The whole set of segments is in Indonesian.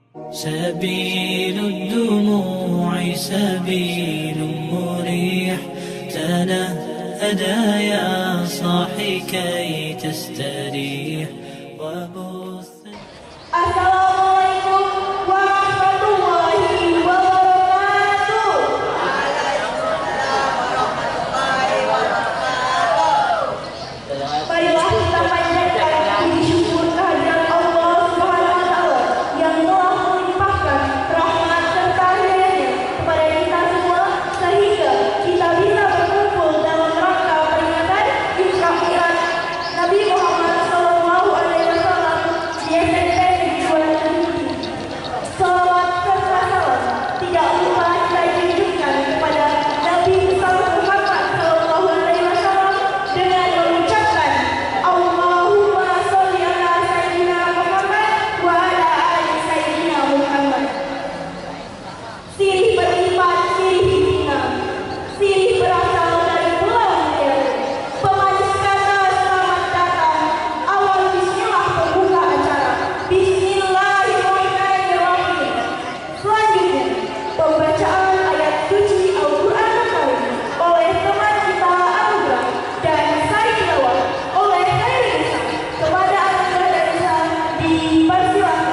سبيل الدموع سبيل مريح، تنهدى يا صاحي كي تستريح وبث. Assalamualaikum warahmatullahi wabarakatuh. Marilah kita panjatkan puji syukur kehadirat Allah Subhanahu wa Ta'ala yang telah melimpahkan rahmat serta hidayahnya kepada kita semua sehingga kita bisa berkumpul dalam rangka peringatan Isra Mi'raj Nabi Muhammad SAW di SMP Jurusan Tinggi. Salawat serta salam tidak lupa kita junjungkan kepada Nabi besar Muhammad SAW dengan mengucapkan Allahumma sholli ala Sayyidina Muhammad wa ala ali Sayyidina Muhammad. Sirih berlipat, sirih dibina, sirih berasal dari Pulau Mutiara. Pemanis kata selamat datang. Awal bismillah pembuka acara. Bismillahirrahmanirrahim. Selanjutnya, pembacaan ayat suci Al-Quran Al-Karim oleh teman kita Anugrah dan saya jawab oleh Khairisa. Kepada Anugrah dan Isa dipersilakan.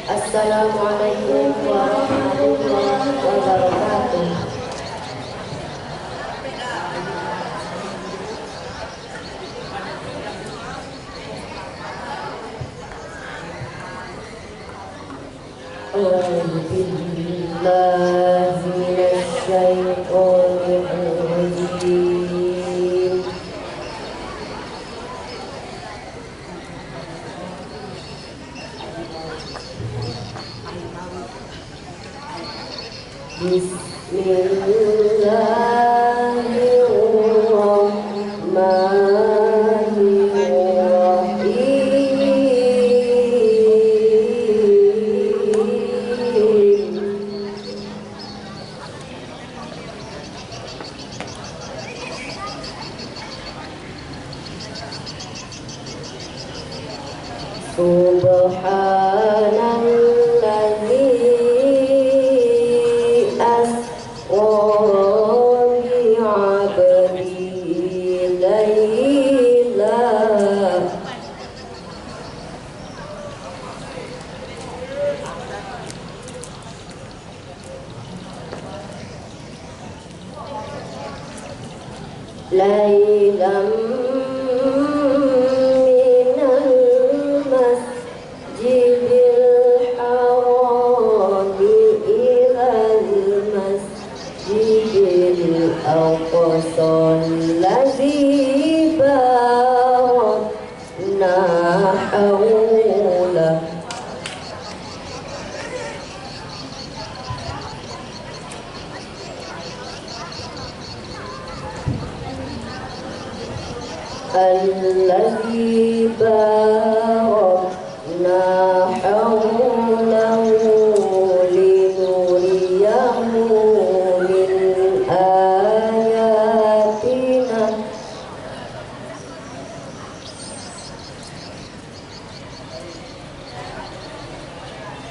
Assalamualaikum warahmatullahi wabarakatuh. A'udzu billahi minasy syaithanir rajim. Subhanalladzi asra bi 'abdihi laylan الذي باركنا حوله لنريه من آياتنا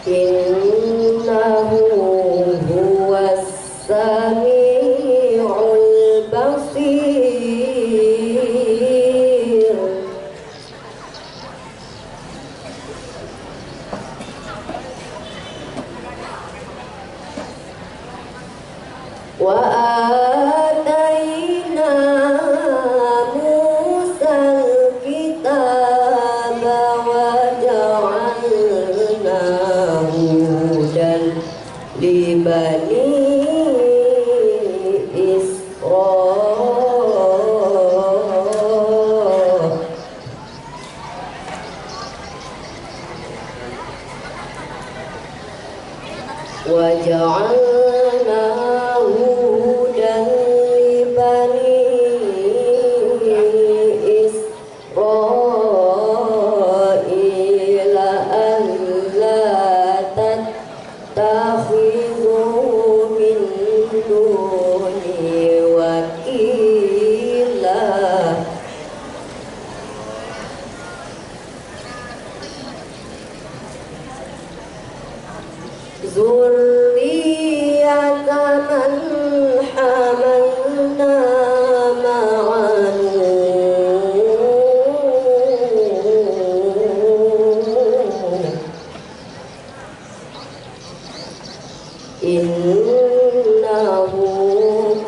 إنه هو السميع البصير. وآتينا موسى الكتاب وجعلناه هدى لبني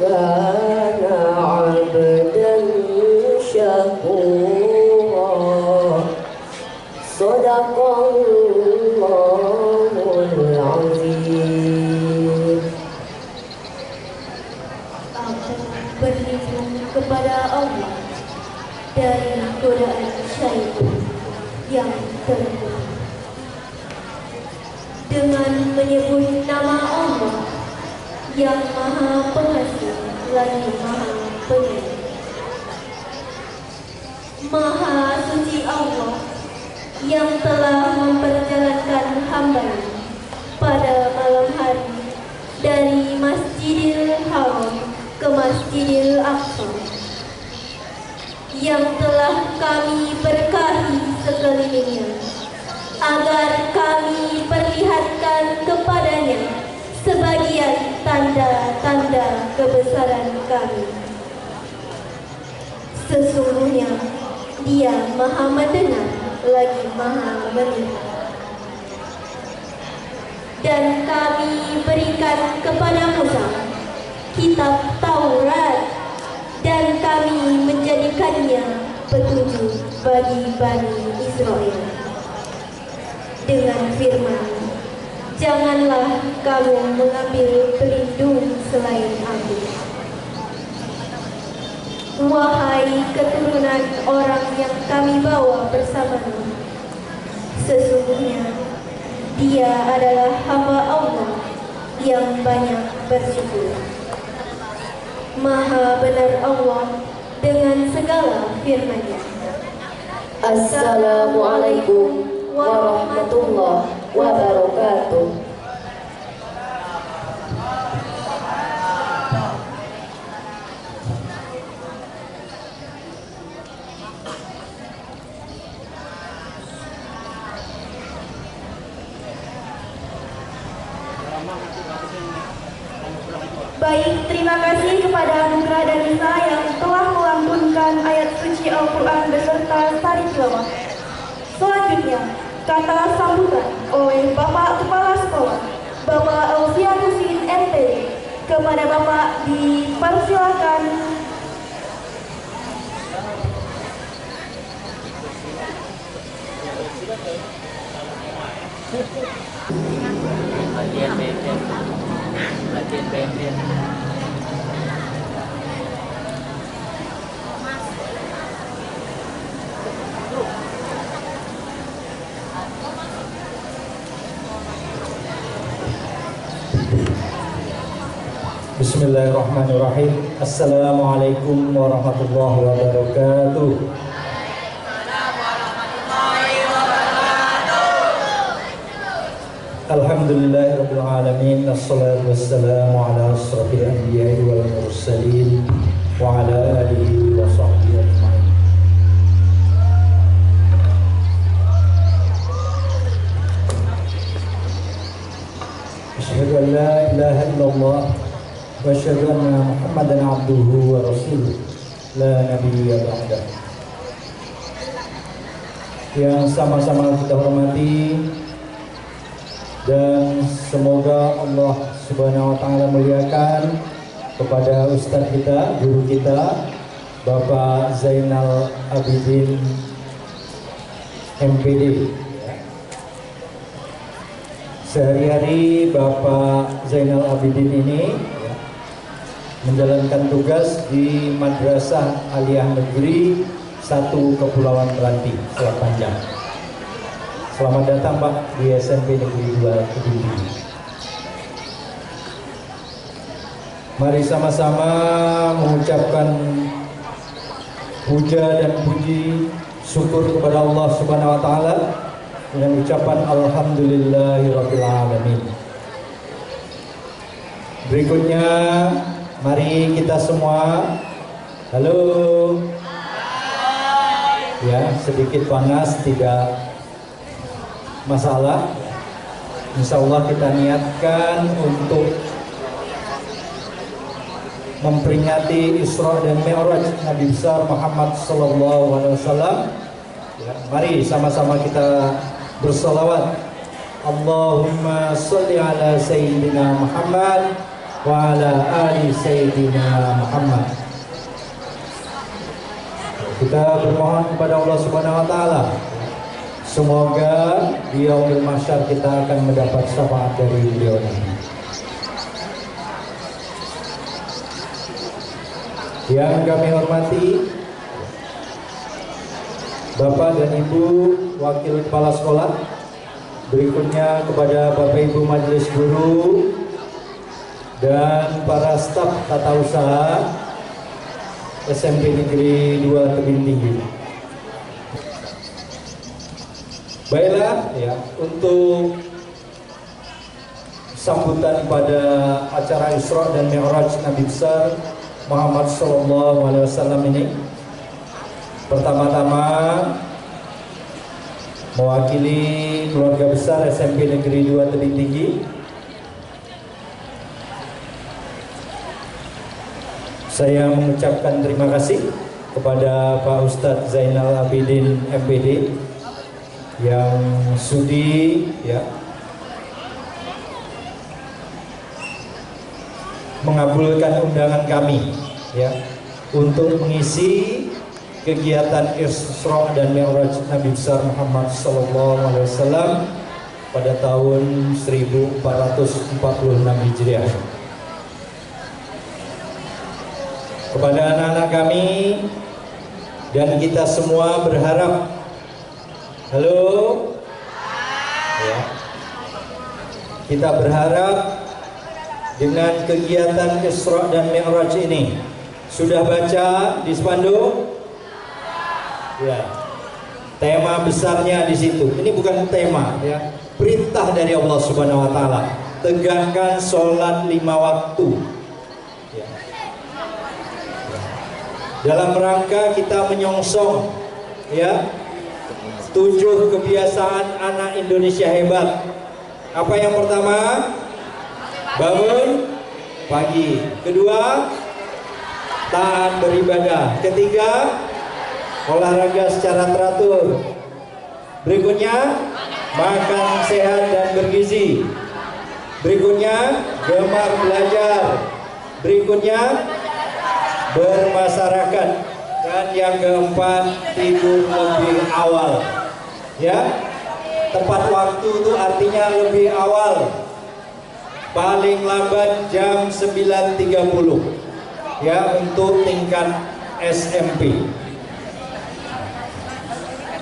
kana 'abdan syakura. Shadaqallahul azim. Aku berlindung kepada Allah dari godaan syaitan yang terkutuk. Dengan menyebut nama Allah yang Maha Pengasih lagi Maha Penyayang. Maha suci Allah yang telah memperjalankan hamba-Nya pada malam hari dari Masjidil Haram ke Masjidil Aqsa, yang telah kami berkahi sekelilingnya, agar kami perlihatkan kepadanya sebagian tanda-tanda kebesaran kami. Sesungguhnya Dia Maha mendengar lagi Maha melihat. Dan kami berikan kepada Musa kitab Taurat, dan kami menjadikannya petunjuk bagi Bani Israel dengan firman, janganlah kamu mengambil pelindung selain aku. Wahai keturunan orang yang kami bawa bersamamu, sesungguhnya Dia adalah hamba Allah yang banyak bersyukur. Maha benar Allah dengan segala firman-Nya. Assalamualaikum warahmatullahi wabarakatuh. Baik, terima kasih kepada Nugra dan Nisa yang telah melantunkan ayat suci Al-Quran beserta sari tilawah. Selanjutnya, kata sambutan oleh Bapak Kepala Sekolah, Bapak Alfian Husin MPD. Kepada Bapak dipersilakan. Latihan BMN. Bismillahirrahmanirrahim. Assalamualaikum warahmatullahi wabarakatuh. Alhamdulillahirabbil alamin. Wassalatu wassalamu ala asrofil anbiya'i wal mursalin wa ala alihi wa sahbihi ajma'in. Asyhadu an la ilaha illallah wa asyhadu anna Muhammadan abduhu wa rasuluh la nabiyya ba'dah. Yang sama-sama kita hormati dan semoga Allah Subhanahu wa taala muliakan kepada ustaz kita, guru kita, Bapak Zainal Abidin MPD. Sehari-hari Bapak Zainal Abidin ini menjalankan tugas di Madrasah Aliyah Negeri 1 Kepulauan Meranti, Selat Panjang. Selamat datang Pak di SMP Negeri 2 Kediri. Mari sama-sama mengucapkan puja dan puji syukur kepada Allah Subhanahu wa taala dengan ucapan alhamdulillahirabbil alamin. Berikutnya mari kita semua halo. Ya, sedikit panas tidak masalah. Insya Allah kita niatkan untuk memperingati Isra dan Mi'raj Nabi besar Muhammad sallallahu alaihi wasallam. Ya, mari sama-sama kita bersalawat. Allahumma sholli ala sayyidina Muhammad wa ala ali Sayyidina Muhammad. Kita bermohon kepada Allah Subhanahu wa taala, semoga di yaumil mahsyar kita akan mendapat syafaat dari beliau nanti. Yang kami hormati Bapak dan Ibu Wakil Kepala Sekolah, berikutnya kepada Bapak Ibu Majelis Guru dan para staf tata usaha SMP Negeri 2 Tebing Tinggi. Baiklah ya, untuk sambutan pada acara Isra dan Mi'raj Nabi besar Muhammad Sallallahu Alaihi Wasallam ini, pertama-tama mewakili keluarga besar SMP Negeri 2 Tebing Tinggi, saya mengucapkan terima kasih kepada Pak Ustadz Zainal Abidin MPD yang sudi ya mengabulkan undangan kami ya untuk mengisi kegiatan Isra dan Mi'raj Nabi besar Muhammad Sallallahu Alaihi Wasallam pada tahun 1446 Hijriah. Kepada anak-anak kami dan kita semua berharap, halo ya, kita berharap dengan kegiatan Isra dan Mi'raj ini, sudah baca di spanduk? Ya. Tema besarnya di situ. Ini bukan tema ya. Perintah dari Allah Subhanahu wa taala. Tegakkan sholat 5 waktu. Ya. Dalam rangka kita menyongsong ya 7 kebiasaan anak Indonesia hebat. Apa yang pertama? Bangun pagi. Kedua, taat beribadah. Ketiga, olahraga secara teratur. Berikutnya, makan sehat dan bergizi. Berikutnya, gemar belajar. Berikutnya, bermasyarakat. Dan yang keempat, tidur lebih awal. Ya, tepat waktu itu artinya lebih awal. Paling lambat jam 9.30 ya untuk tingkat SMP.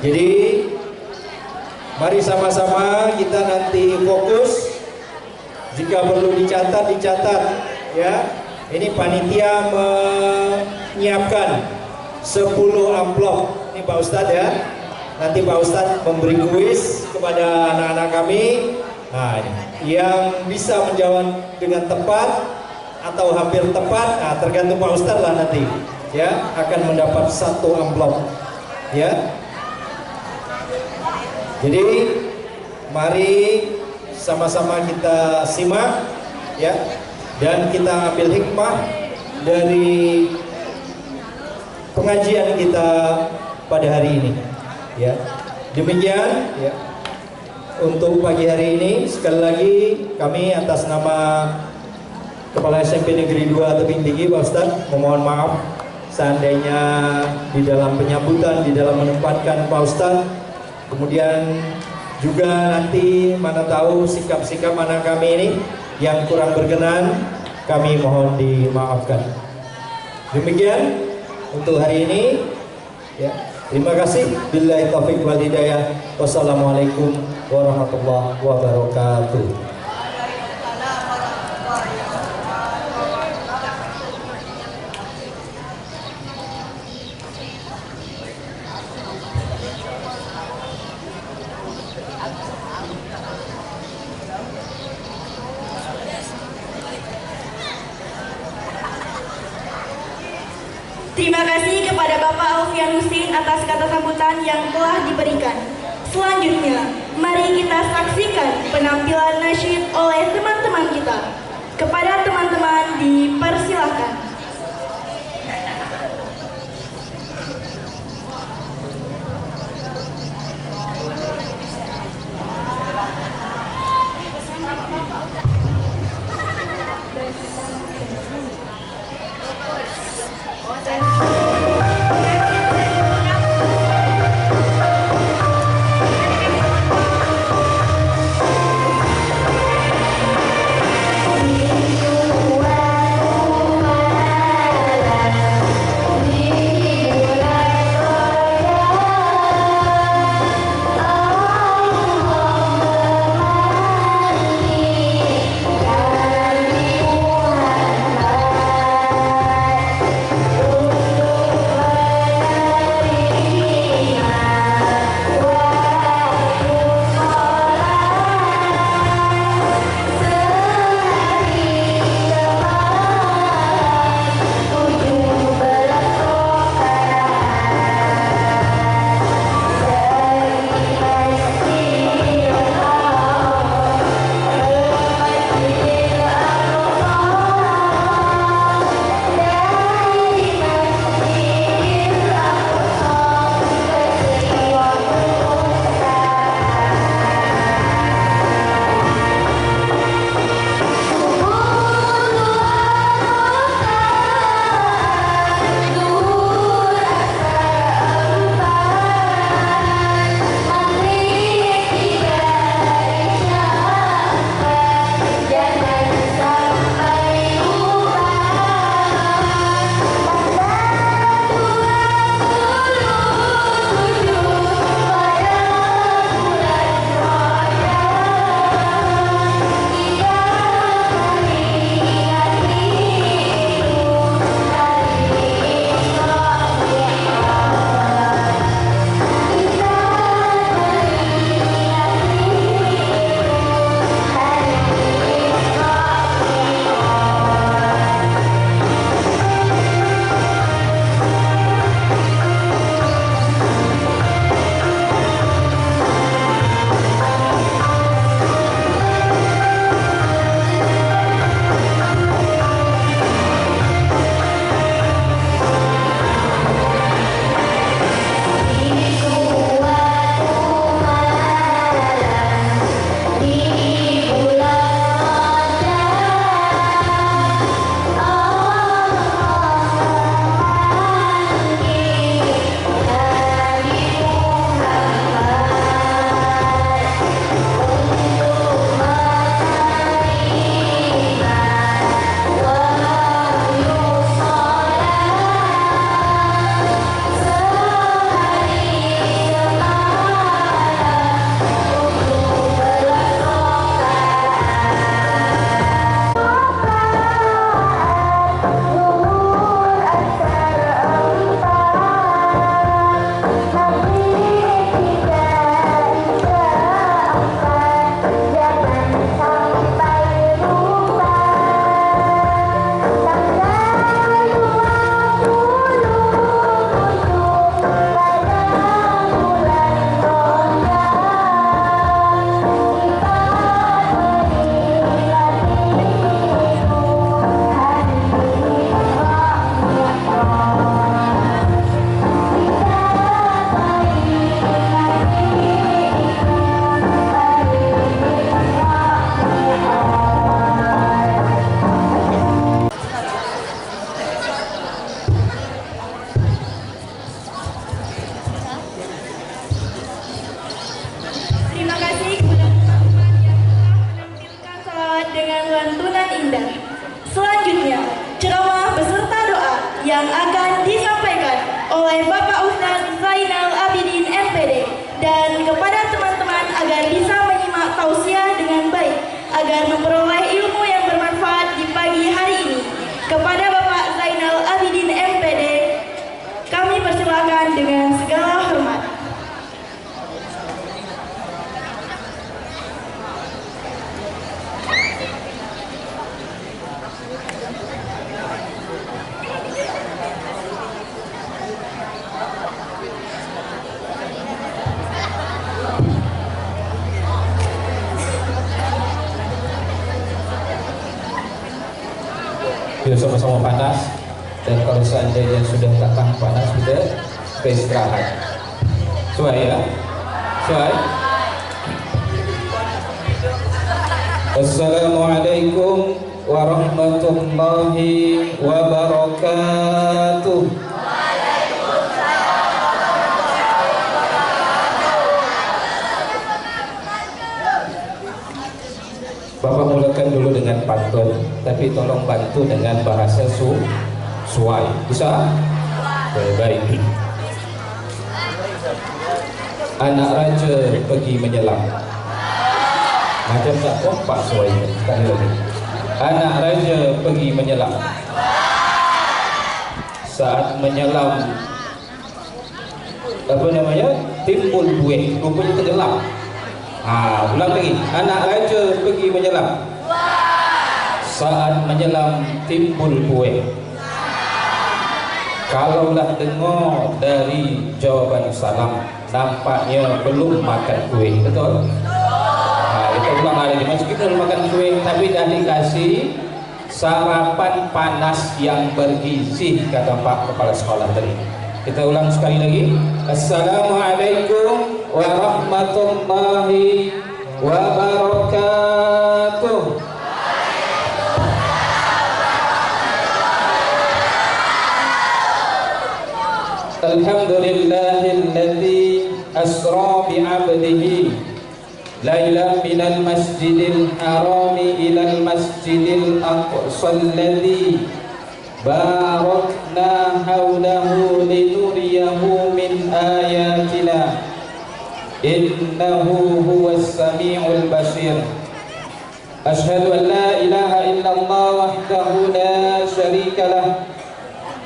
Jadi mari sama-sama kita nanti fokus. Jika perlu dicatat ya. Ini panitia menyiapkan 10 amplop. Ini Pak Ustadz ya. Nanti Pak Ustadz memberi kuis kepada anak-anak kami. Nah, yang bisa menjawab dengan tepat atau hampir tepat, nah tergantung Pak Ustadz lah nanti, ya akan mendapat 1 amplop, ya. Jadi mari sama-sama kita simak, ya, dan kita ambil hikmah dari pengajian kita pada hari ini, ya. Demikian, ya. Untuk pagi hari ini, sekali lagi kami atas nama Kepala SMP Negeri 2 Tebing Tinggi, Pak Ustadz, memohon maaf seandainya di dalam penyambutan, di dalam menempatkan Pak Ustadz, kemudian juga nanti mana tahu sikap-sikap anak kami ini yang kurang berkenan, kami mohon dimaafkan. Demikian untuk hari ini, ya. Terima kasih. Billahi taufiq wal hidayah. Wassalamualaikum warahmatullahi wabarakatuh. Terima kasih kepada Bapak Alfian Husin atas kata sambutan yang telah diberikan. Selanjutnya, mari kita saksikan penampilan nasyid oleh teman-teman kita. Kepada teman-teman dipersilahkan. yang akan disampaikan oleh Bapak Ustadz Zainal Abidin MPD, dan kepada teman-teman agar bisa menyimak tausiah dengan baik agar memperoleh ilmu yang bermanfaat di pagi hari ini. Kepada Bapak Zainal Abidin MPD, kami persilakan dengan segala hormat. Biar sama-sama panas, dan kalau seandainya sudah tak tahan panas kita istirahat. Sesuai ya? Sesuai? Assalamualaikum warahmatullahi wabarakatuh. Bapak mulakan dulu dengan pantun, tapi tolong bantu dengan bahasa suai. Bisa? Baik. Anak raja pergi menyelam. Macam tak kompak suainya. Sekali lagi. Anak raja pergi menyelam. Saat menyelam, apa namanya? Timbul buih. Rupanya tenggelam. Ulang lagi. Anak raja pergi menyelam. Saat menyelam timbul buih. Kalaulah dengar dari jawaban salam, nampaknya belum makan kuih. Betul? Kita ulang lagi. Masih kita belum makan kuih, tapi dah dikasih sarapan panas yang bergizi, kata Pak Kepala Sekolah tadi. Kita ulang sekali lagi. Assalamualaikum warahmatullahi wabarakatuh. Alhamdulillahilladzi asra bi'abdihi lailan minal masjidil harami ilal masjidil aqsa alladzi barakna hawlahu linuriyahu min ayatina innahu huwas sami'ul basir. Ashhadu an la ilaha illallah wahdahu la syarika lah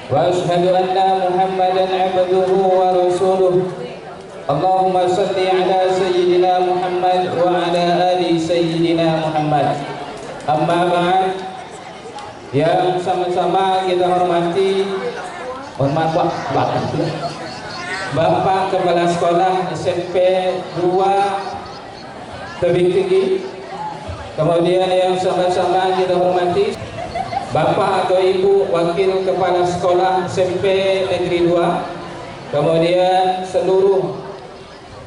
wa ashhadu anna Muhammadan abduhu wa rasuluh. Allahumma salli ala sayyidina Muhammad wa ala ali sayyidina Muhammad. Amma ba'd. Yang sama-sama kita hormati, mohon maaf Bapak Kepala Sekolah SMP 2 Tebing Tinggi. Kemudian yang sama-sama kita hormati Bapak atau Ibu Wakil Kepala Sekolah SMP Negeri 2. Kemudian seluruh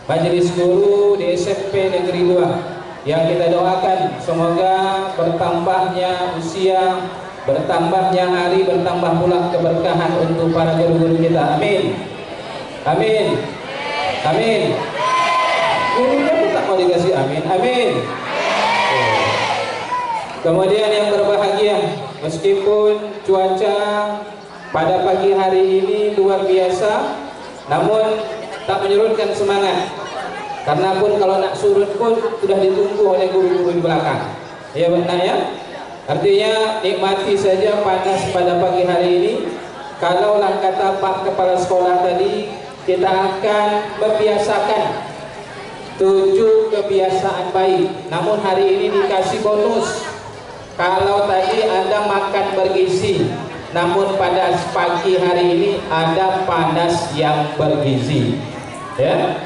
majelis guru di SMP Negeri 2 yang kita doakan semoga bertambahnya usia, bertambahnya hari, bertambah pula keberkahan untuk para guru-guru kita. Amin. Amin. Amin. Gurunya pun tak mau dikasih amin. Amin. Kemudian yang berbahagia, meskipun cuaca pada pagi hari ini luar biasa, namun tak menyurutkan semangat. Karena pun kalau nak surut pun sudah ditunggu oleh guru-guru di belakang. Ya benar ya. Artinya nikmati saja panas pada pagi hari ini. Kalaulah kata Pak Kepala Sekolah tadi, kita akan membiasakan 7 kebiasaan baik. Namun hari ini dikasih bonus. Kalau tadi Anda makan bergizi, namun pada pagi hari ini ada panas yang bergizi. Ya.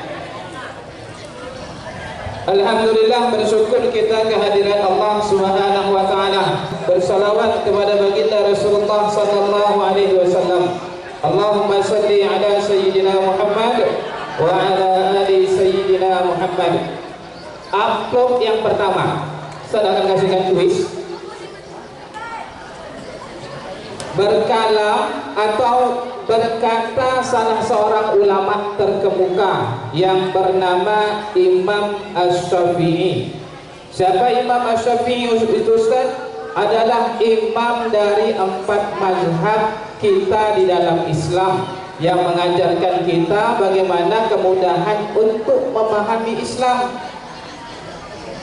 Alhamdulillah, bersyukur kita kehadiran Allah Subhanahu wa taala. Bersalawat kepada baginda Rasulullah sallallahu alaihi wasallam. Allahumma shalli ala sayyidina Muhammad wa ala ali sayyidina Muhammad. Amplop yang pertama, saya akan kasihkan kuis. Berkalam atau berkata salah seorang ulama terkemuka yang bernama Imam Asy-Syafi'i. Siapa Imam Asy-Syafi'i itu Ustaz? adalah imam dari 4 mazhab kita di dalam Islam yang mengajarkan kita bagaimana kemudahan untuk memahami Islam.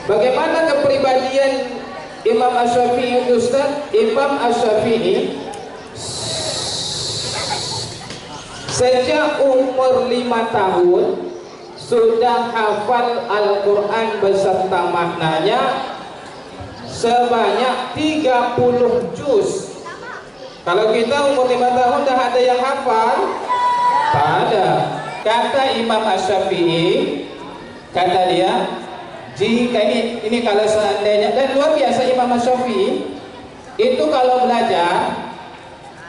Bagaimana kepribadian Imam Asy-Syafi'i itu, Ustaz? Imam Asy-Syafi'i sejak umur 5 tahun sudah hafal Al-Quran beserta maknanya sebanyak 30 juz. Kalau kita umur 5 tahun dah ada yang hafal? Tak ada. Kata Imam Asy-Syafi'i, kata dia, jika ini kalau seandainya, dan luar biasa Imam Asy-Syafi'i itu kalau belajar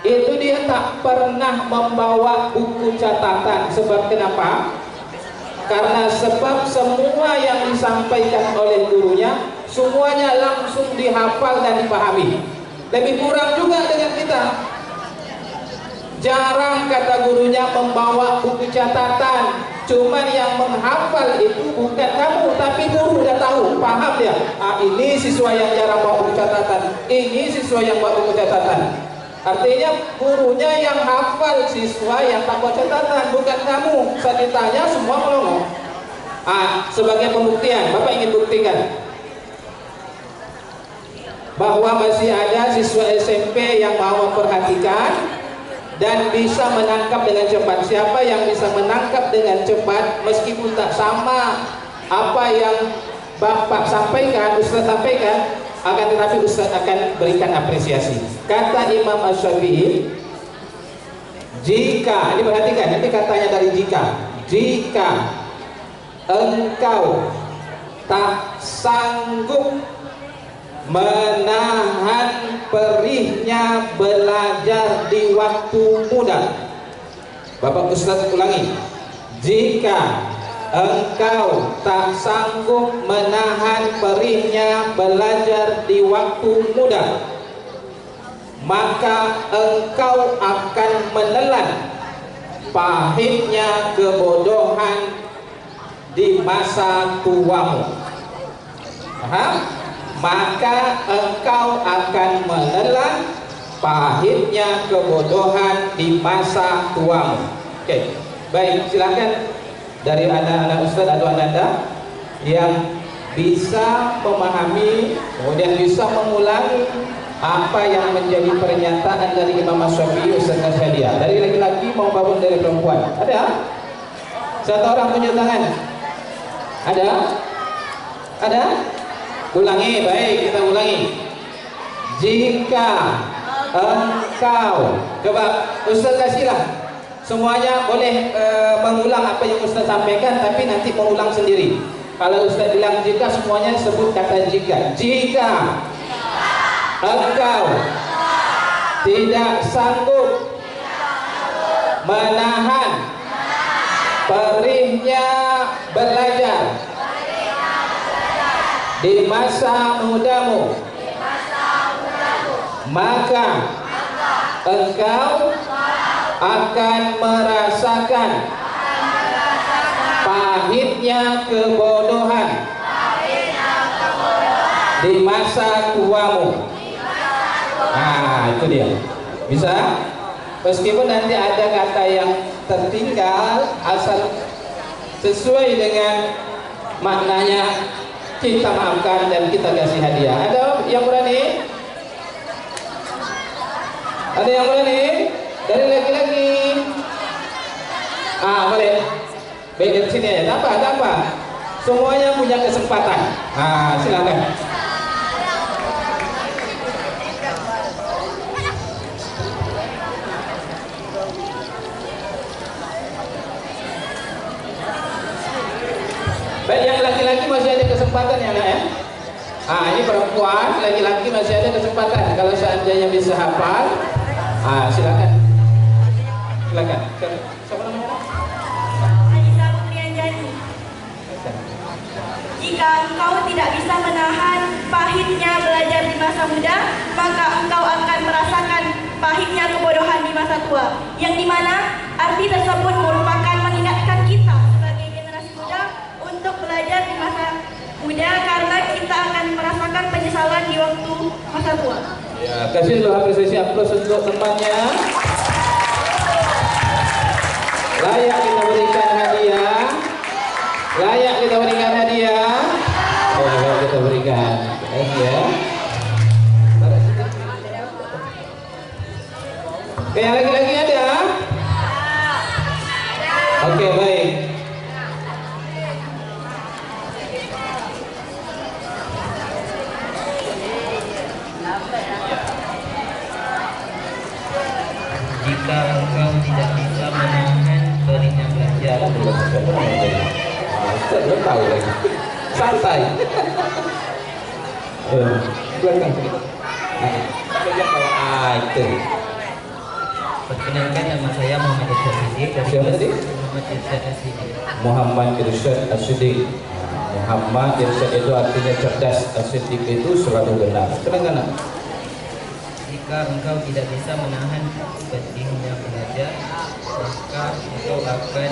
itu dia tak pernah membawa buku catatan. Sebab kenapa? Karena sebab semua yang disampaikan oleh gurunya semuanya langsung dihafal dan dipahami. Lebih kurang juga dengan kita. Jarang kata gurunya membawa buku catatan. Cuman yang menghafal itu bukan kamu, tapi guru udah tahu, paham dia. Ini siswa yang jarang bawa buku catatan, ini siswa yang bawa buku catatan. Artinya gurunya yang hafal, siswa yang tak bawa catatan, bukan kamu. Saat ditanya semua melongo. Sebagai pembuktian, Bapak ingin buktikan bahwa masih ada siswa SMP yang mau memperhatikan dan bisa menangkap dengan cepat. Siapa yang bisa menangkap dengan cepat meskipun tak sama apa yang Bapak sampaikan, Ustaz sampaikan, akan tetapi Ustaz akan berikan apresiasi. Kata Imam Asy-Syafi'i, jika, ini perhatikan, nanti katanya dari jika engkau tak sanggup menahan perihnya belajar di waktu muda. Bapak Ustaz ulangi, jika engkau tak sanggup menahan perihnya belajar di waktu muda, maka engkau akan menelan pahitnya kebodohan di masa tuamu. Paham? Maka engkau akan menelan pahitnya kebodohan di masa tuamu. Oke, baik, silakan dari anak-anak Ustaz atau Anda yang bisa memahami kemudian bisa mengulangi apa yang menjadi pernyataan dari Imam Asy-Syafi'i, Ustaz Nasyadia. Dari laki-laki maupun dari perempuan. Ada? Satu orang tunjuk tangan. Ada? Ada? Ulangi, baik, kita ulangi. Jika engkau, coba Ustaz kasihlah. Semuanya boleh mengulang apa yang Ustaz sampaikan, tapi nanti mengulang sendiri. Kalau Ustaz bilang jika, semuanya sebut kata jika. Jika engkau tidak sanggup menahan perihnya belajar di masa mudamu, maka engkau akan merasakan pahitnya kebodohan di masa tuamu. Nah, itu dia. Bisa? Meskipun nanti ada kata yang tertinggal, asal sesuai dengan maknanya kita maafkan dan kita kasih hadiah. Ada yang berani? Ada yang berani? Dari laki-laki. Boleh. Baik, dari sini ya. Tak apa. Semuanya punya kesempatan. Silakan. Baik, yang laki-laki masih ada kesempatan ya, nak ya. Ini perempuan, laki-laki masih ada kesempatan. Kalau seandainya bisa hafal, silakan. Silakan. Siapa namanya? Aisyah Putri Anjani. Jika engkau tidak bisa menahan pahitnya belajar di masa muda, maka engkau akan merasakan pahitnya kebodohan di masa tua. Yang dimana arti tersebut merupakan mengingatkan kita sebagai generasi muda untuk belajar di masa muda, karena kita akan merasakan penyesalan di waktu masa tua. Ya, kasih dulu apresiasi aplaus untuk temannya. Layak kita berikan hadiah. Layak kita berikan hadiah. Layak kita berikan. Ya. Oke, yang lagi-lagi ada? Oke, baik. Jika engkau tidak bisa menahan perihnya belajar, Belum tahu lagi. Santai. Belakang sedikit. Itu. perkenalkan nama saya Muhammad Irsyad As-Siddiq dari Siapa tadi? Muhammad Irsyad As-Siddiq. Muhammad Irsyad As-Siddiq. Muhammad Irsyad itu artinya cerdas, As-Siddiq itu selalu benar. Kenapa? Jika engkau tidak bisa menahan pedihnya belajar, maka engkau akan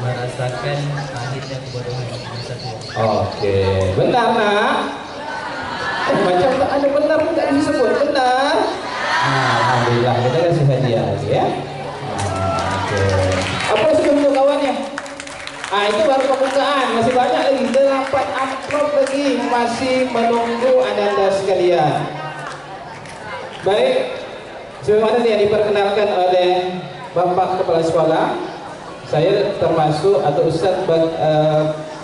merasakan pahitnya kebodohan masa tua. Oke, benar nak. Macam tak ada benar tak disebut benar. Alhamdulillah kita kasih hadiah lagi ya. Oke. Apa sudah untuk kawannya? Itu baru pembukaan, masih banyak lagi 8 amplop lagi masih menunggu anda sekalian. Baik, sebagaimana yang diperkenalkan oleh Bapak Kepala Sekolah, saya termasuk atau Ustadz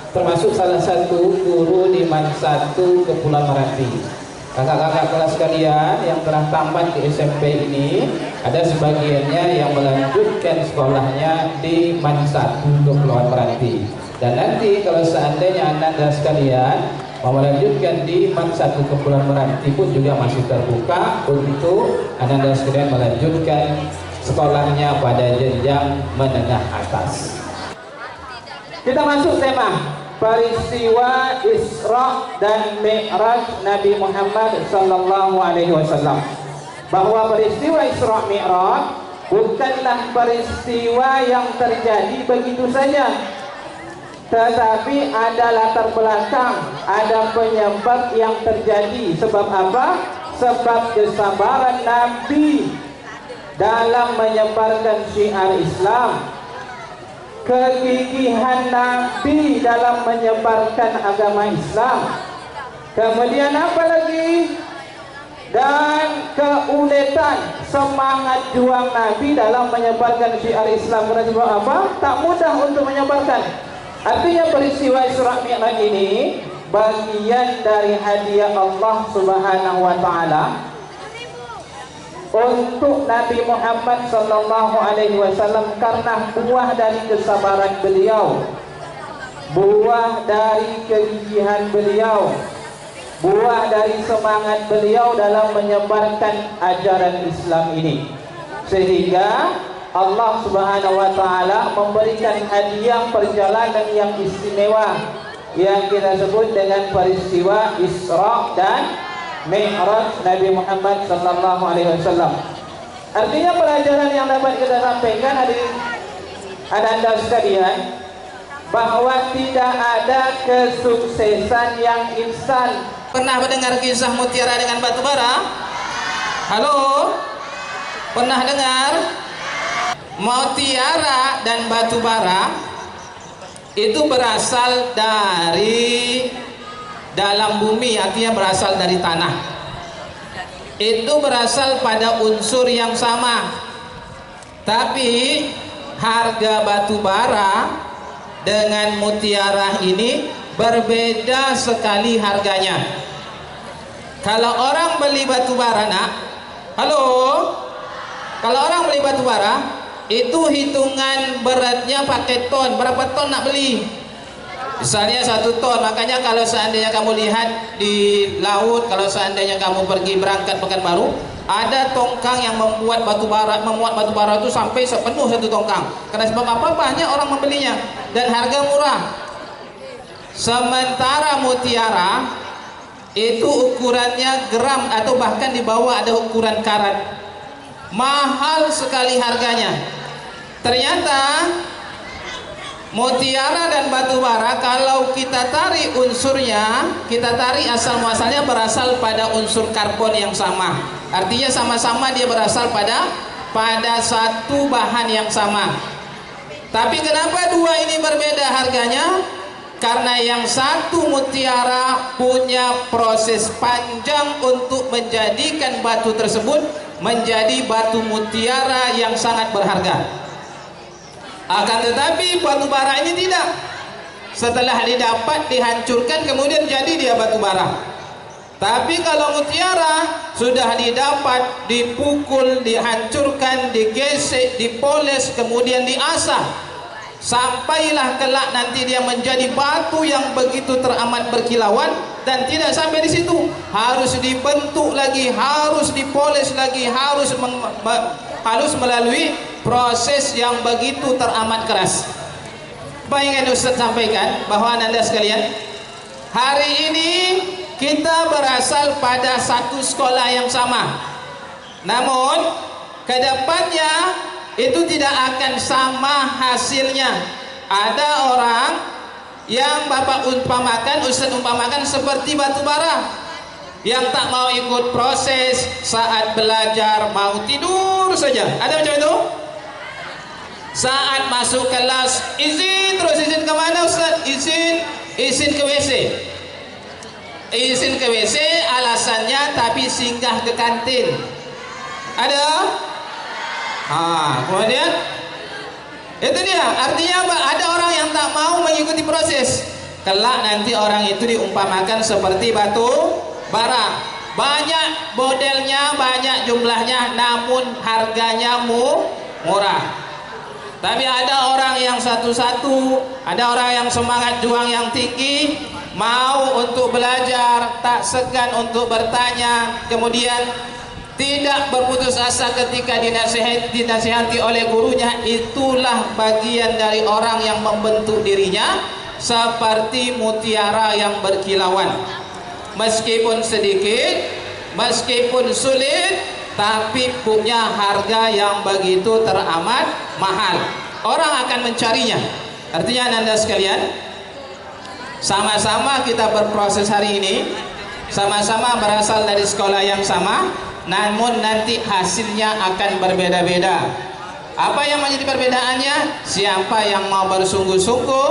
termasuk salah satu guru di MAN 1 Kepulauan Meranti. Kakak-kakak kelas kalian yang telah tamat di SMP ini, ada sebagiannya yang melanjutkan sekolahnya di MAN 1 Kepulauan Meranti. Dan nanti kalau seandainya anda sekalian mau melanjutkan di MAN 1 Kepulauan Meranti pun juga masih terbuka untuk anda sekalian melanjutkan sekolahnya pada jenjang menengah atas. Kita masuk tema peristiwa Isra dan Mi'raj Nabi Muhammad sallallahu alaihi wasallam. Bahwa peristiwa Isra Mi'raj bukanlah peristiwa yang terjadi begitu saja, tetapi ada latar belakang, ada penyebab yang terjadi. Sebab apa? Sebab kesabaran Nabi dalam menyebarkan syiar Islam, kegigihan Nabi dalam menyebarkan agama Islam, kemudian apa lagi? Dan keuletan semangat juang Nabi dalam menyebarkan syiar Islam. Karena sebab apa? Tak mudah untuk menyebarkan. Artinya peristiwa Isra Mi'raj ini bagian dari hadiah Allah Subhanahu wa taala untuk Nabi Muhammad sallallahu alaihi wasallam, karena buah dari kesabaran beliau, buah dari kegigihan beliau, buah dari semangat beliau dalam menyebarkan ajaran Islam ini, sehingga Allah Subhanahu wa taala memberikan hadiah perjalanan yang istimewa yang kita sebut dengan peristiwa Isra dan Mi'raj Nabi Muhammad sallallahu alaihi wasallam. Artinya pelajaran yang dapat kita sampaikan anda sekalian, bahwa tidak ada kesuksesan yang instan. Pernah mendengar kisah mutiara dengan batu bara? Halo? Pernah dengar? Mutiara dan batu bara itu berasal dari dalam bumi, artinya berasal dari tanah. Itu berasal pada unsur yang sama. Tapi harga batu bara dengan mutiara ini berbeda sekali harganya. Kalau orang beli batu bara, nak, halo, kalau orang beli batu bara, itu hitungan beratnya pakai ton. Berapa ton nak beli? Misalnya 1 ton. Makanya kalau seandainya kamu lihat di laut, kalau seandainya kamu pergi berangkat Pekanbaru, ada tongkang yang memuat batu bara itu sampai sepenuh 1 tongkang. Karena sebab apa? Banyak orang membelinya dan harga murah. Sementara mutiara itu ukurannya gram atau bahkan di bawah ada ukuran karat. Mahal sekali harganya. Ternyata Mutiara dan batu bara kalau kita tarik unsurnya, kita tarik asal muasalnya berasal pada unsur karbon yang sama. Artinya sama-sama dia berasal pada satu bahan yang sama. Tapi kenapa dua ini berbeda harganya? Karena yang satu mutiara punya proses panjang untuk menjadikan batu tersebut menjadi batu mutiara yang sangat berharga. Akan tetapi batu bara ini tidak. Setelah didapat, dihancurkan, kemudian jadi dia batu bara. Tapi kalau mutiara sudah didapat, dipukul, dihancurkan, digesek, dipoles, kemudian diasah, sampailah kelak nanti dia menjadi batu yang begitu teramat berkilauan. Dan tidak sampai di situ, harus dibentuk lagi, harus dipoles lagi, harus melalui proses yang begitu teramat keras. Bayangkan Ustaz sampaikan bahwa Anda sekalian, hari ini kita berasal pada satu sekolah yang sama. Namun kedepannya itu tidak akan sama hasilnya. Ada orang yang Bapak umpamakan, Ustaz umpamakan seperti batu bara, yang tak mau ikut proses, saat belajar mau tidur saja. Ada macam itu? Saat masuk kelas izin terus, izin kemana Ustaz? Izin ke WC. Izin ke WC alasannya tapi singgah ke kantin. Ada? Kemudian itu dia, artinya apa? Ada orang yang tak mau mengikuti proses. Kelak nanti orang itu diumpamakan seperti batu bara. Banyak modelnya, banyak jumlahnya, namun harganya murah. Tapi ada orang yang satu-satu, ada orang yang semangat juang yang tinggi, mau untuk belajar, tak segan untuk bertanya, kemudian tidak berputus asa ketika dinasihati oleh gurunya. Itulah bagian dari orang yang membentuk dirinya seperti mutiara yang berkilauan. Meskipun sedikit, meskipun sulit, tapi punya harga yang begitu teramat mahal. Orang akan mencarinya. Artinya Anda sekalian, sama-sama kita berproses hari ini, sama-sama berasal dari sekolah yang sama, namun nanti hasilnya akan berbeda-beda. Apa yang menjadi perbedaannya? Siapa yang mau bersungguh-sungguh,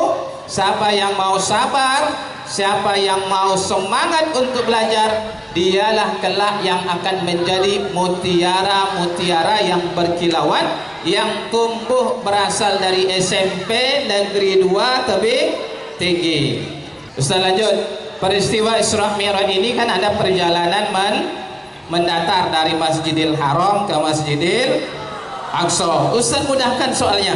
siapa yang mau sabar, siapa yang mau semangat untuk belajar, dialah kelak yang akan menjadi mutiara-mutiara yang berkilauan, yang tumbuh berasal dari SMP Negeri 2 Tebing Tinggi. Ustaz lanjut. Peristiwa Isra Mi'raj ini kan ada perjalanan mendatar dari Masjidil Haram ke Masjidil Aqsa. Ustaz mudahkan soalnya.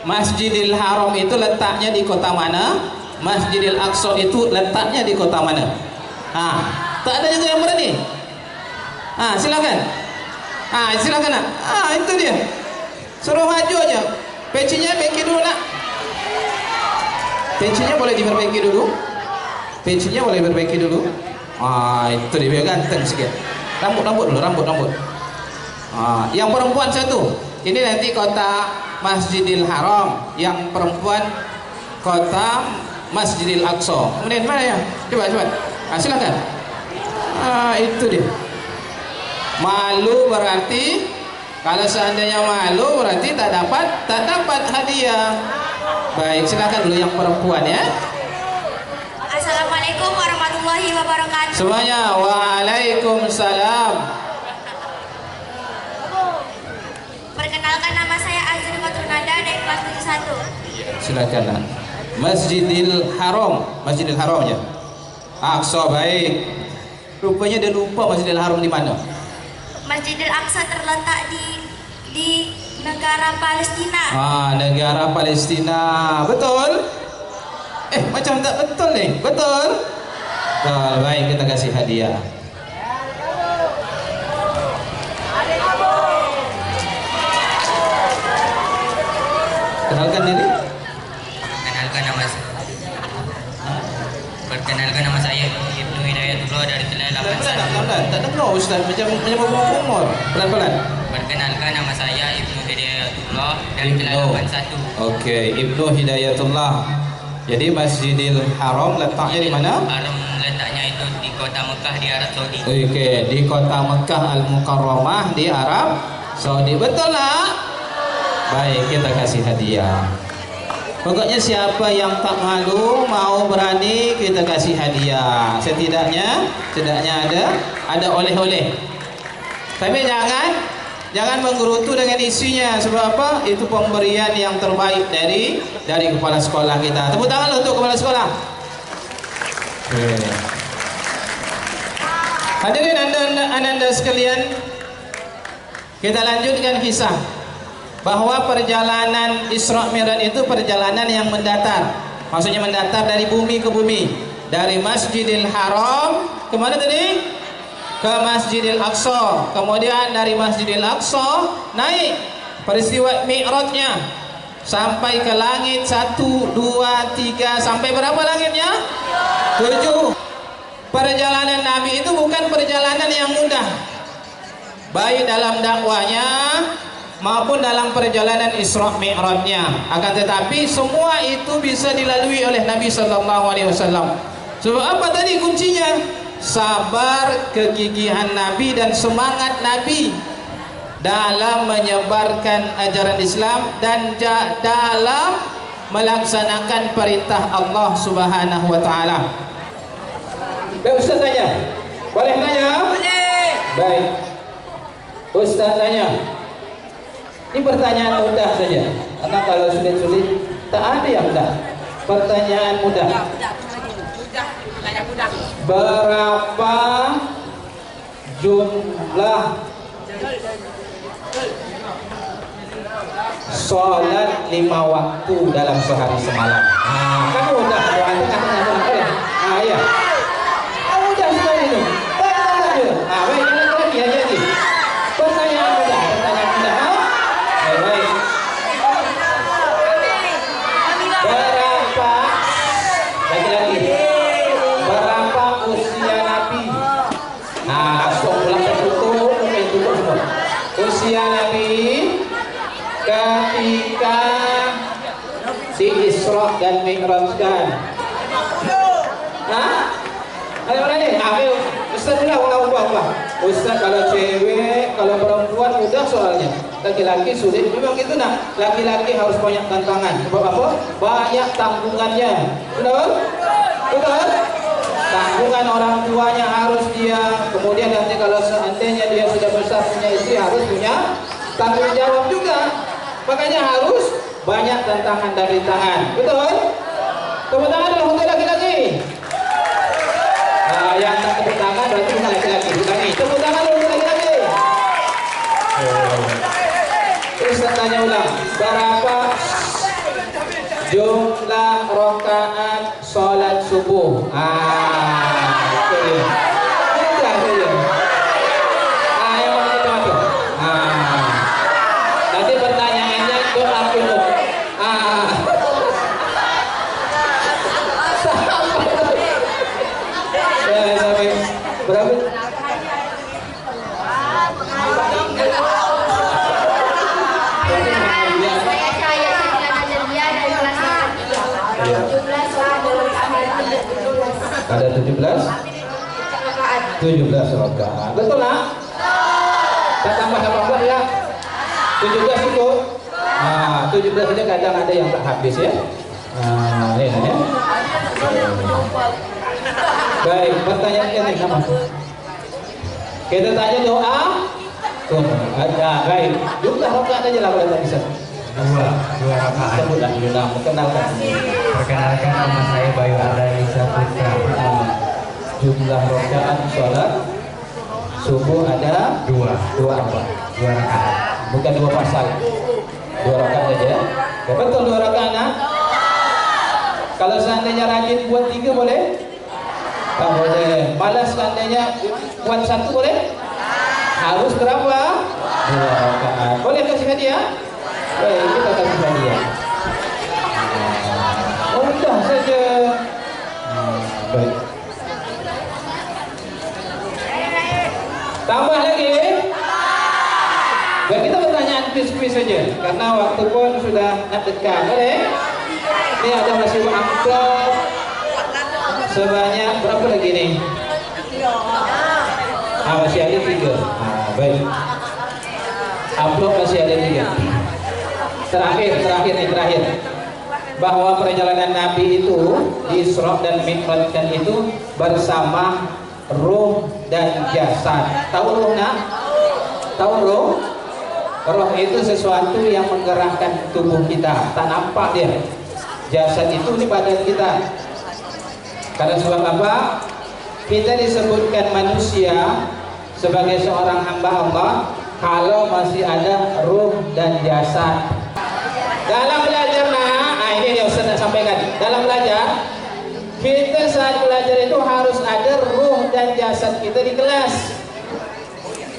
Masjidil Haram itu letaknya di kota mana? Masjidil Aqsa itu letaknya di kota mana? Tak ada juga yang berani. Silakan. Silakan nak. Itu dia. Suruh maju aja. Pecinya perbaiki dulu nak. Pecinya boleh diperbaiki dulu. Pecinya boleh diperbaiki dulu. Itu dia, biar ganteng sikit. Rambut dulu, rambut. Yang perempuan satu. Ini nanti kota Masjidil Haram, yang perempuan kota Masjidil Aqsa. Kemudian mana ya? Coba. Silakan. Itu dia. Malu berarti, kalau seandainya malu berarti tak dapat hadiah. Baik, silakan dulu yang perempuan ya. Assalamualaikum warahmatullahi wabarakatuh. Semuanya, waalaikumsalam. Perkenalkan, nama saya Azri Matrunada dari kelas 71. Silakan. Masjidil Haram ya. Aqsa, baik. Rupanya dia lupa Masjidil Haram di mana. Masjidil Aqsa terletak di negara Palestina. Negara Palestina. Betul? Macam tak betul nih. Betul? Baik, kita kasih hadiah. Kenalkan diri. Perkenalkan nama saya Ibnu Hidayatullah dari Telah 81. Tak dengar Ustaz, macam umur. Pelan-pelan. Perkenalkan nama saya Ibnu Hidayatullah Hidayatullah dari Telah 81. Okey, Ibnu Hidayatullah. Jadi Masjidil Haram letaknya di mana? Haram letaknya itu di kota Mekah di Arab Saudi. Okey, di kota Mekah Al-Mukarramah di Arab Saudi. Betul tak? Baik, kita kasih hadiah. Pokoknya siapa yang tak malu, mau berani, kita kasih hadiah. Setidaknya ada oleh-oleh. Tapi jangan menggerutu dengan isinya. Sebab apa? Itu pemberian yang terbaik dari kepala sekolah kita. Tepuk tangan untuk kepala sekolah. Hadirin anda sekalian, kita lanjutkan kisah bahwa perjalanan Isra Mi'raj itu perjalanan yang mendatar. Maksudnya mendatar dari bumi ke bumi. Dari Masjidil Haram ke mana tadi? Ke Masjidil Aqsa. Kemudian dari Masjidil Aqsa naik peristiwa Mi'rajnya sampai ke langit 1, 2, 3. Sampai berapa langitnya? 7. Perjalanan Nabi itu bukan perjalanan yang mudah, baik dalam dakwanya maupun dalam perjalanan Isra Mi'rajnya. Akan tetapi semua itu bisa dilalui oleh Nabi sallallahu alaihi wasallam. Sebab apa tadi kuncinya? Sabar, kegigihan Nabi dan semangat Nabi dalam menyebarkan ajaran Islam dan dalam melaksanakan perintah Allah Subhanahu wa taala. Ustaz tanya. Boleh tanya? Boleh. Baik. Ustaz tanya. Ini pertanyaan mudah saja. Karena kalau sulit-sulit tak ada yang mudah. Pertanyaan mudah. Berapa jumlah sholat 5 waktu dalam sehari semalam? Kan mudah. Iya. Mudah sekali itu. Baik, lagi aja lagi. Pertanyaan mudah. Baik. Berapa lagi-lagi? Berapa usia Nabi? Langsung pulang tutup semua. Usia Nabi ketika di Isra dan Mi'rajkan. Ayo nih, ayo Ustaz ulang. Ustaz kalau cewek, kalau perempuan mudah soalnya. Laki-laki sulit, memang gitu nak. Laki-laki harus banyak tantangan. Sebab apa? Banyak tanggungannya. Betul? Tanggungan orang tuanya harus dia. Kemudian nanti kalau seandainya dia sudah besar punya istri, harus punya tanggung jawab juga. Makanya harus banyak tantangan dari tangan. Betul? Tepuk tangan dulu untuk laki-laki. Yang tak tepuk tangan berarti bukan laki-laki. Tepuk tangan dulu untuk laki-laki. Ustaz tanya ulang, berapa jumlah rakaat sholat subuh? Yang mana itu? Nanti pertanyaannya doa penuh. Sampai berapa? Ada 17 rakaat. Betul nak? Tak tambah ya. 17 cukup. 17 saja kadang ada yang tak habis ya. Ini ya. Baik, pertanyaannya nih nama. Kita tanya doa. Ada baik. Jumlah rakaat aja lah kalau tak bisa. Dua rakaat. Sebutlah dulu nama, kenalkan. Perkenalkan nama saya Bayu Ardalisa Putra. Jumlah rakaat sholat subuh ada dua rakaat. Bukan 2 pasal. 2 rakaat aja. Ya, betul 2 rakaat nak? Kalau seandainya rajin buat 3 boleh? Tak boleh. Malas seandainya buat 1 boleh? Harus berapa? 2 rakaat. Boleh kasih hadiah? Baik, kita kasih hadiah. Mudah saja. Baik. Tambah lagi. Baik, kita pertanyaan squeeze saja karena waktu pun sudah nak dekat. Boleh? Ini ada masih amplop sebanyak berapa lagi nih? Masih ada 3. Baik. Amplop masih ada 3. Terakhir. Bahwa perjalanan Nabi itu Isra dan Mi'rajkan itu bersama ruh dan jasad. Tahu ruh nak? Tahu ruh? Roh itu sesuatu yang menggerakkan tubuh kita. Tak nampak dia. Jasad itu di badan kita. Karena sebab apa? Kita disebutkan manusia sebagai seorang hamba Allah kalau masih ada ruh dan jasad. Dalam belajar ini yang Ustaz nak sampaikan. Dalam belajar, kita saat belajar itu harus ada ruh dan jasad kita di kelas.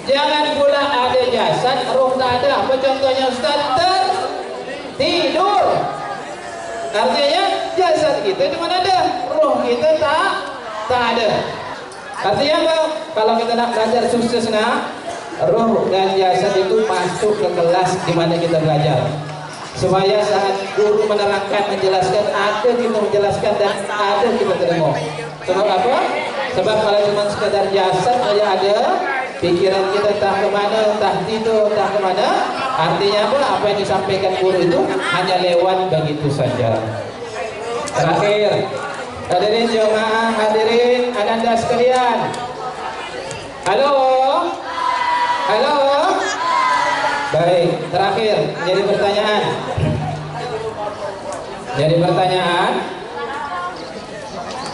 Jangan pula ada jasad, ruh tak ada. Apa contohnya Ustaz? Tidur. Artinya jasad kita di mana ada, ruh kita tak ada. Artinya apa? Kalau kita nak belajar sukses ruh dan jasad itu masuk ke kelas di mana kita belajar. Supaya saat guru menerangkan, menjelaskan, ada kita menjelaskan dan ada kita terima. Sebab apa? Sebab kalau cuma sekadar jasad saja ada, pikiran kita entah kemana, entah tidur, entah kemana. Artinya apa yang disampaikan guru itu hanya lewat begitu saja. Terakhir, hadirin jemaah, hadirin ananda sekalian. Halo? Baik, terakhir jadi pertanyaan.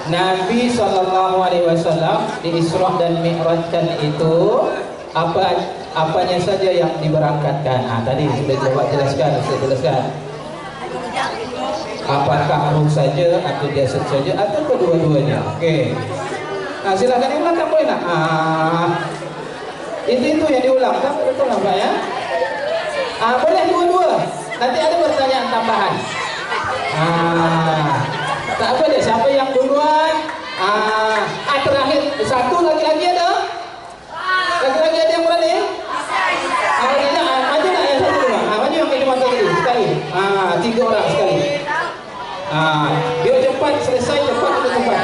Nabi SAW di Isra dan Mi'rajkan itu apanya saja yang diberangkatkan? Tadi sudah coba jelaskan. Apakah ruh saja atau jasad saja atau kedua-duanya? Oke. Nah, silakan diulang tak boleh nak? Itu yang diulang, tak betul nampak ya? Boleh dua-dua. Nanti ada pertanyaan tambahan. Tak apa deh, siapa yang duluan? Terakhir satu lagi-lagi ada? Lagi-lagi ada yang berani? Maju nak yang satu dulu. Maju yang ke mata dulu sekali. 3 orang sekali. Biar cepat selesai, cepat itu cepat.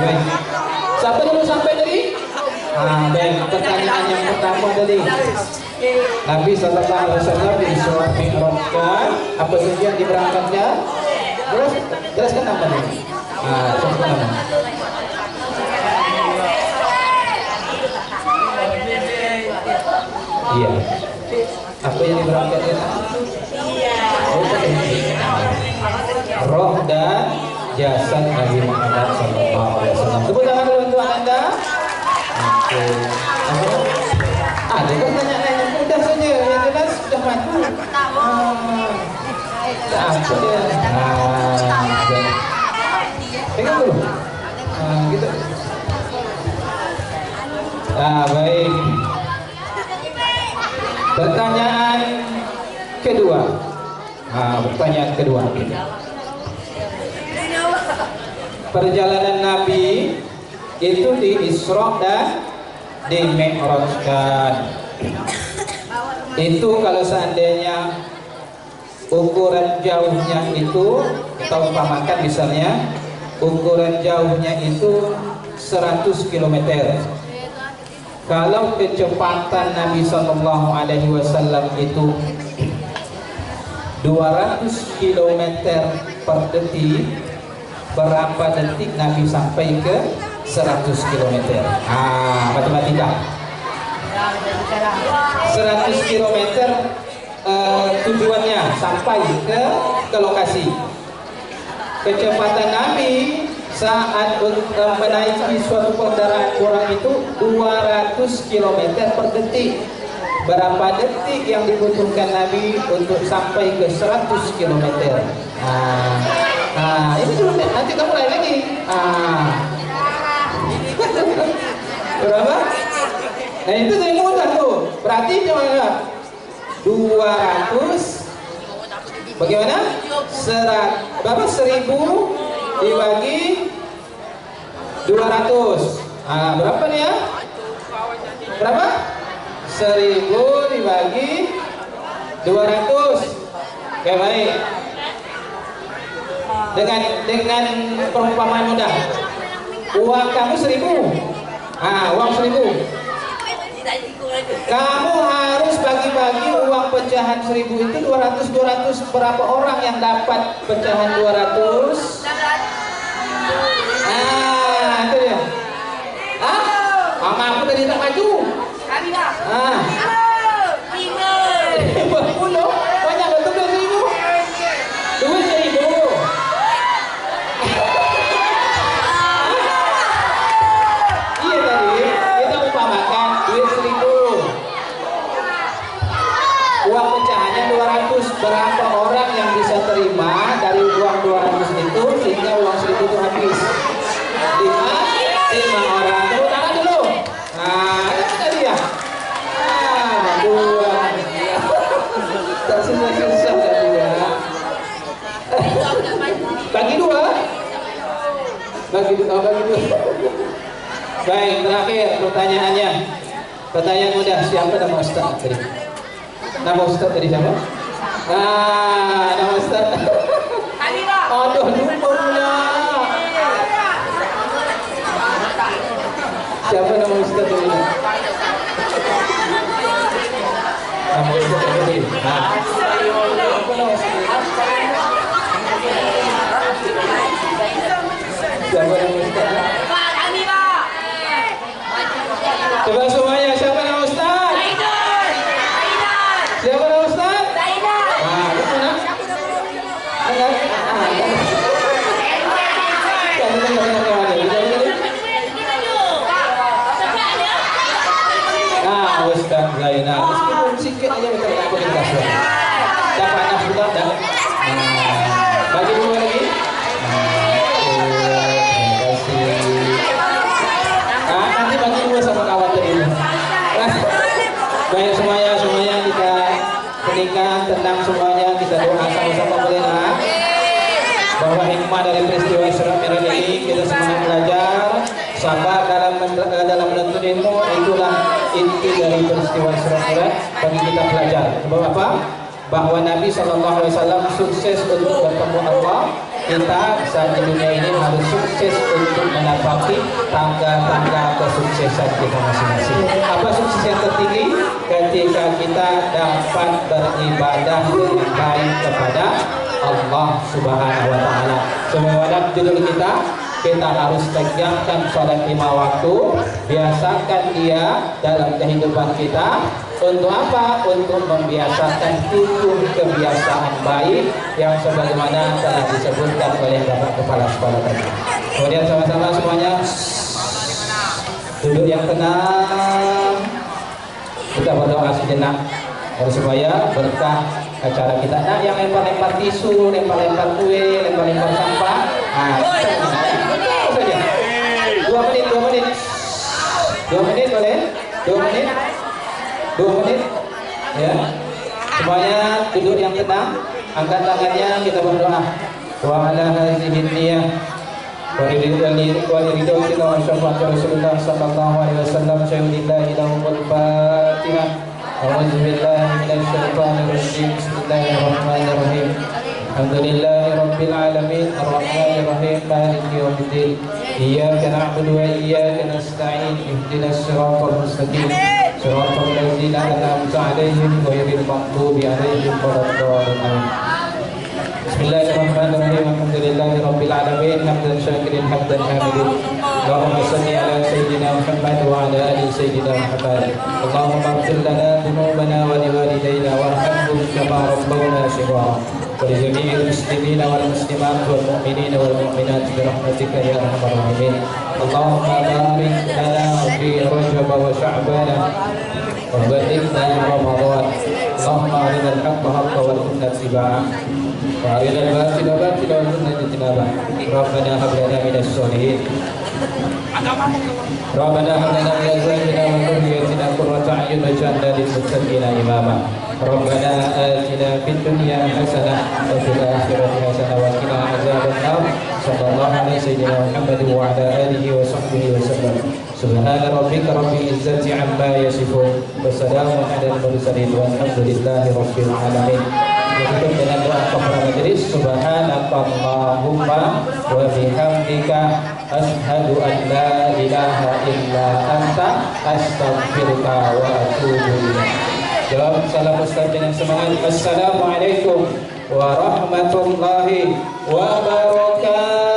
Baik. Siapa dulu sampai tadi? Baik. Pertanyaan yang pertama tadi. Nabi SAW di Isra Mi'rajkan apa saja yang diberangkatkan? Jelaskan nama ini. Contoh nama. Iya. Apa yang diberangkatkan? Roh dan jasad Nabi Muhammad SAW. Tepuk tangan dulu untuk Anda. Oke. Ada pertanyaan lain? Mudah saja, yang jelas sudah maju. Pegang dulu. Gitu. Baik. Pertanyaan kedua. Perjalanan Nabi itu di Isra dan di Mi'rajkan. Itu kalau seandainya ukuran jauhnya itu kita umpamakan misalnya ukuran jauhnya itu 100 km. Kalau kecepatan Nabi SAW itu 200 km per detik, berapa detik Nabi sampai ke 100 km? Matematika. 100 km tujuannya sampai ke lokasi. Kecepatan Nabi saat menaiki suatu kendaraan orang itu 200 km per detik. Berapa detik yang dibutuhkan Nabi untuk sampai ke 100 km? Ini dulu deh, nanti kamu lain lagi. Berapa? Nah itu saya mudah tuh. Berarti cuma 200 bagaimana? Berapa? 1000 dibagi 200. Berapa nih ya? Berapa? 1000 dibagi 200. Oke, baik. Dengan perumpamaan mudah. Uang kamu 1000. Uang 1000. Kamu harus bagi-bagi uang pecahan 1000 itu 200. Berapa orang yang dapat pecahan 200? Itu dia. Mama aku tadi tak maju. Banyak betul 1000. Duit 1000. Iya tadi kita umpamakan duit 1000. Uang pecahannya 200. Berapa orang yang bisa terima dari uang 200 itu sehingga uang 1000 itu habis? 5 orang. Tepuk tangan dulu. Itu tadi ya. Buat. Tak susah-susah tadi ya. Bagi 2. Bagi 2. Baik, terakhir pertanyaannya. Pertanyaan mudah. Siapa nama Ustaz tadi? Nama Ustaz tadi siapa? Nama Ustaz. Aduh, lupa pula. Siapa nama Ustaz tadi? Nama Ustaz tadi. Siapa nama Ustaz? Coba semuanya, siapa nama Ustaz? Siapa nama Ustaz? Betul nak? Ustaz Zainal. Meskipun sikit aja kita aku dikasih. Dah panas sudah dah. Bagi 2 lagi. Terima kasih. Nanti bagi 2 sama kawan tadi. Baik semuanya kita peningkan, tenang semuanya, kita doa sama-sama boleh nak. Bahwa hikmah dari peristiwa Isra Mi'raj ini kita semangat belajar, sabar dalam menuntut ilmu, itulah inti dari peristiwa Isra Mi'raj bagi kita belajar. Bahwa apa? Bahwa Nabi SAW sukses untuk bertemu Allah. Kita saat di dunia ini harus sukses untuk menapaki tangga-tangga kesuksesan kita masing-masing. Apa sukses yang tertinggi? Ketika kita dapat beribadah dengan baik kepada Allah Subhanahu wa Ta'ala. Sebenarnya judul kita harus tegakkan sholat 5 waktu, biasakan dia dalam kehidupan kita. Untuk apa? Untuk membiasakan itu kebiasaan baik yang sebagaimana telah disebutkan oleh Bapak Kepala Sekolah tadi. Kemudian sama-sama semuanya duduk yang tenang. Kita berdoa sejenak supaya berkah acara kita. Nah, yang lempar-lempar tisu, lempar-lempar kue, lempar-lempar sampah. Saja. 2 menit. 2 menit boleh? 2 menit. 2 menit. Ya. Semuanya duduk yang tenang. Angkat tangannya, kita berdoa. Wa ala hadhihi niyyah wa ridho kita wa syafaat Rasulullah sallallahu alaihi wasallam. Syahidillah lahumul Fatihah. A'udzu billahi minasy syaithanir rajim. Bismillahirrahmanirrahim. Alhamdulillahi rabbil alamin arrahmanir rahim maliki yaumiddin. Iyyaka na'budu wa iyyaka nasta'in. Ihdinas siratal mustaqim. Siratal ladzina an'amta 'alaihim ghairil maghdubi 'alaihim waladdallin. Bismillahirrahmanirrahim. Alhamdulillahi rabbil alamin hamdan syakirin hamdan hamidin. Allahumma shalli ala sayyidina Muhammad wa ala ali sayyidina Muhammad. Allahumma ighfir lana dhunubana wa liwalidayna warhamhum kama rabbawna shighara. Wa li jami'il muslimina wal muslimat wal mu'minina wal mu'minat bi rahmatika ya arhamar rahimin. Allahumma barik lana fi Rajab wa Sya'ban wa balighna Ramadan. Allahumma arina al-haqqa haqqan warzuqna ittiba'ah. وأرنا الباطل باطلا وارزقنا اجتنابه. ربنا هب لنا من الصالحين. ربنا هب لنا من أزواجنا وذريتنا قرة أعين واجعلنا للمتقين إماما. ربنا آتنا في الدنيا حسنة وفي الآخرة حسنة وقنا عذاب النار. صلى الله على سيدنا محمد وعلى آله وصحبه وسلم. Subhana rabbika rabbil izzati amma yasifun wa salamun alal mursalin walhamdulillahi rabbil alamin. Ditutup dengan doa kafaratul majelis. Subhanakallahumma wa bihamdika asyhadu an la ilaha illa anta astaghfiruka wa atubu ilaik. Jawab salam ustaz dengan semangat. Assalamualaikum warahmatullahi wabarakatuh.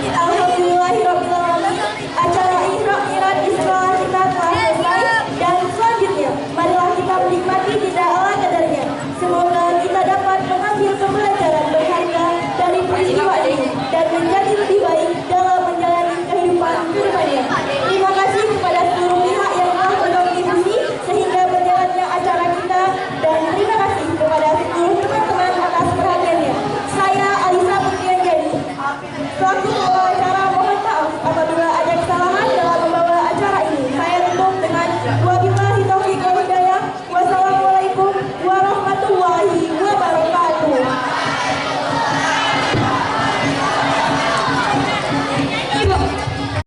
Alhamdulillahirrahmanirrahim. Acara Isra Mi'raj Isra kita telah selesai, dan selanjutnya marilah kita menikmati tidaklah kadarnya. Semoga kita dapat mengambil pembelajaran berharga dari peristiwa ini dan menjadi lebih baik dalam menjalani kehidupan kedepannya. Terima kasih kepada seluruh pihak yang telah berkontribusi sehingga berjalannya acara kita, dan terima kasih kepada seluruh teman-teman atas perhatiannya. Saya Alisa Putri-Anjani selaku pembawa acara, mohon maaf apabila ada kesalahan dalam membawa acara ini. Saya tutup dengan wabillahi taufiq wal hidayah. Wassalamualaikum warahmatullahi wabarakatuh.